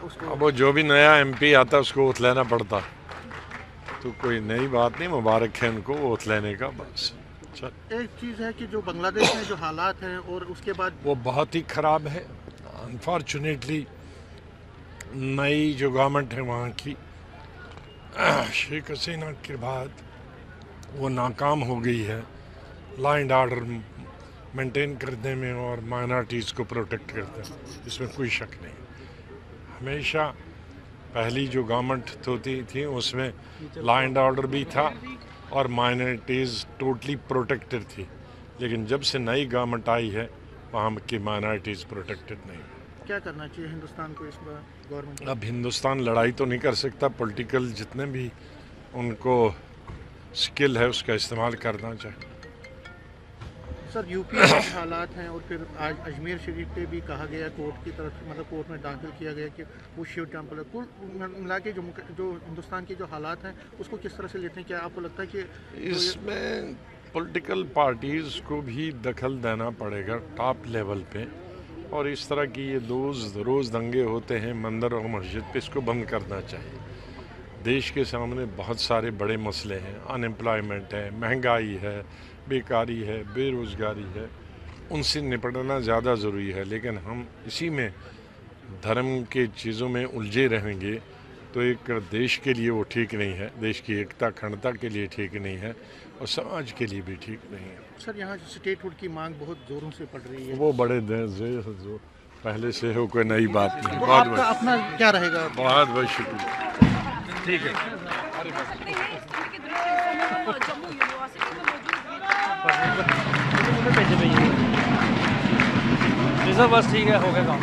उसको? अब वो जो भी नया एमपी आता उसको ओथ लेना पड़ता, तो कोई नई बात नहीं, मुबारक है उनको ओथ लेने का। बस चल, एक चीज़ है कि जो बांग्लादेश में जो हालात हैं और उसके बाद वो बहुत ही ख़राब है। अनफॉर्चुनेटली नई जो गवर्नमेंट है वहाँ की, शेख हसीना के बाद वो नाकाम हो गई है लॉ एंड ऑर्डर मेंटेन करने में और माइनॉरिटीज़ को प्रोटेक्ट करते हैं, इसमें कोई शक नहीं। हमेशा पहली जो गवर्नमेंट होती थी उसमें लॉ एंड ऑर्डर भी था और माइनॉरिटीज़ टोटली प्रोटेक्टेड थी, लेकिन जब से नई गवर्नमेंट आई है वहाँ की माइनॉरिटीज़ प्रोटेक्टेड नहीं। क्या करना चाहिए हिंदुस्तान को इस बार गवर्नमेंट को? अब हिंदुस्तान लड़ाई तो नहीं कर सकता, पॉलिटिकल जितने भी उनको स्किल है उसका इस्तेमाल करना चाहिए। सर यूपी में भी हालात हैं और फिर आज अजमेर शरीफ पे भी कहा गया कोर्ट की तरफ से, मतलब कोर्ट में दाखिल किया गया कि वो शिव टेम्पल है। कुल मिला के जो हिंदुस्तान के जो हालात हैं उसको किस तरह से लेते हैं? क्या आपको लगता है कि इसमें पॉलिटिकल पार्टीज़ को भी दखल देना पड़ेगा टॉप लेवल पे, और इस तरह की ये रोज़ दंगे होते हैं मंदिर और मस्जिद पे, इसको बंद करना चाहिए। देश के सामने बहुत सारे बड़े मसले हैं, अनएम्प्लॉयमेंट है, महंगाई है, बेकारी है, बेरोज़गारी है, उनसे निपटना ज़्यादा ज़रूरी है। लेकिन हम इसी में धर्म के चीज़ों में उलझे रहेंगे तो एक देश के लिए वो ठीक नहीं है, देश की एकता अखंडता के लिए ठीक नहीं है और समाज के लिए भी ठीक नहीं है। सर यहाँ स्टेटहुड की मांग बहुत ज़ोरों से पड़ रही है। वो बड़े जो पहले से हो, कोई नई बात नहीं। तो बहुत आपका बहुत अपना क्या रहेगा? बहुत बहुत शुक्रिया। ठीक है। बस ठीक है, हो गया काम।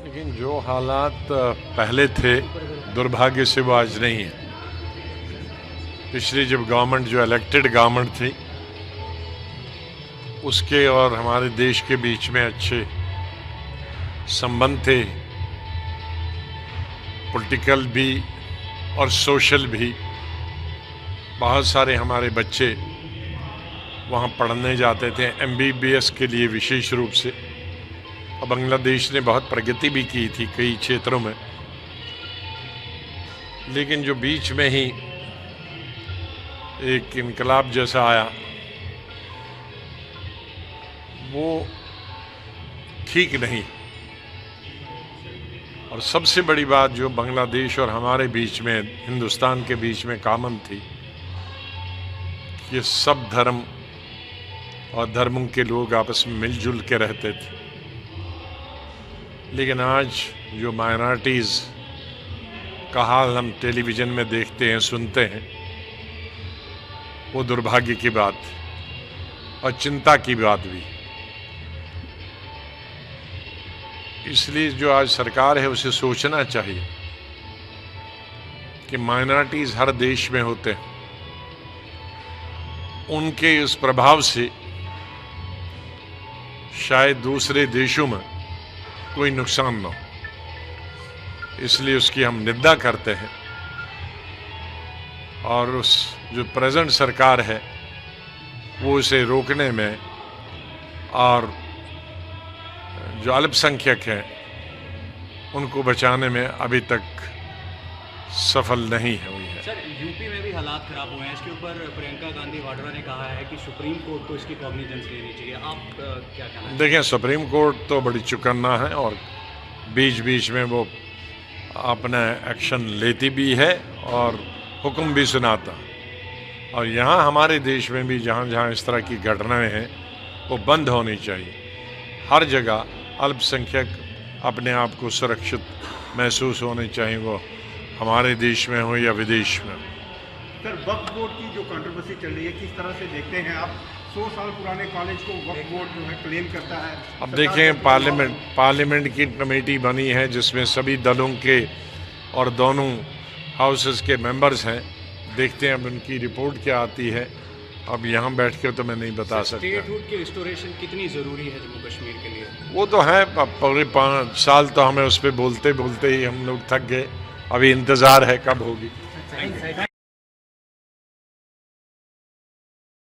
लेकिन जो हालात पहले थे दुर्भाग्य से वो आज नहीं है। पिछली जब गवर्नमेंट जो इलेक्टेड गवर्नमेंट थी उसके और हमारे देश के बीच में अच्छे संबंध थे, पॉलिटिकल भी और सोशल भी। बहुत सारे हमारे बच्चे वहाँ पढ़ने जाते थे एमबीबीएस के लिए विशेष रूप से, और बांग्लादेश ने बहुत प्रगति भी की थी कई क्षेत्रों में। लेकिन जो बीच में ही एक इनकलाब जैसा आया वो ठीक नहीं। और सबसे बड़ी बात जो बांग्लादेश और हमारे बीच में, हिंदुस्तान के बीच में कॉमन थी कि सब धर्म और धर्मों के लोग आपस में मिलजुल के रहते थे। लेकिन आज जो माइनॉरिटीज़ का हाल हम टेलीविज़न में देखते हैं, सुनते हैं, वो दुर्भाग्य की बात और चिंता की बात भी। इसलिए जो आज सरकार है उसे सोचना चाहिए कि माइनॉरिटीज़ हर देश में होते हैं, उनके इस प्रभाव से शायद दूसरे देशों में कोई नुकसान ना हो। इसलिए उसकी हम निंदा करते हैं और उस जो प्रेजेंट सरकार है वो इसे रोकने में और जो अल्पसंख्यक हैं उनको बचाने में अभी तक सफल नहीं हुई है। सर यूपी में भी हालात खराब हुए हैं, इसके ऊपर प्रियंका गांधी वाड्रा ने कहा है कि सुप्रीम कोर्ट को इसकी कॉग्निजेंस लेनी चाहिए। आप क्या कहना है? देखें, सुप्रीम कोर्ट तो बड़ी चुकन्ना है और बीच बीच में वो अपना एक्शन लेती भी है और हुक्म भी सुनाता। और यहाँ हमारे देश में भी जहाँ जहाँ इस तरह की घटनाएं हैं वो बंद होनी चाहिए। हर जगह अल्पसंख्यक अपने आप को सुरक्षित महसूस होने चाहिए, वो हमारे देश में हो या विदेश में। सर वक्फ बोर्ड की जो कंट्रोवर्सी चल रही है, किस तरह से देखते हैं आप? 100 साल पुराने कॉलेज को वक्फ बोर्ड जो है क्लेम करता है। अब देखें, पार्लियामेंट की कमेटी बनी है जिसमें सभी दलों के और दोनों हाउसेस के मेंबर्स हैं। देखते हैं अब उनकी रिपोर्ट क्या आती है। अब यहाँ बैठ के तो मैं नहीं बता सकता। स्टेटहुड की रिस्टोरेशन कितनी ज़रूरी है जम्मू कश्मीर के लिए? वो तो है, अब पूरे 5 साल तो हमें उस पर बोलते बोलते ही हम लोग थक गए। अभी इंतज़ार है कब होगी। Thank you.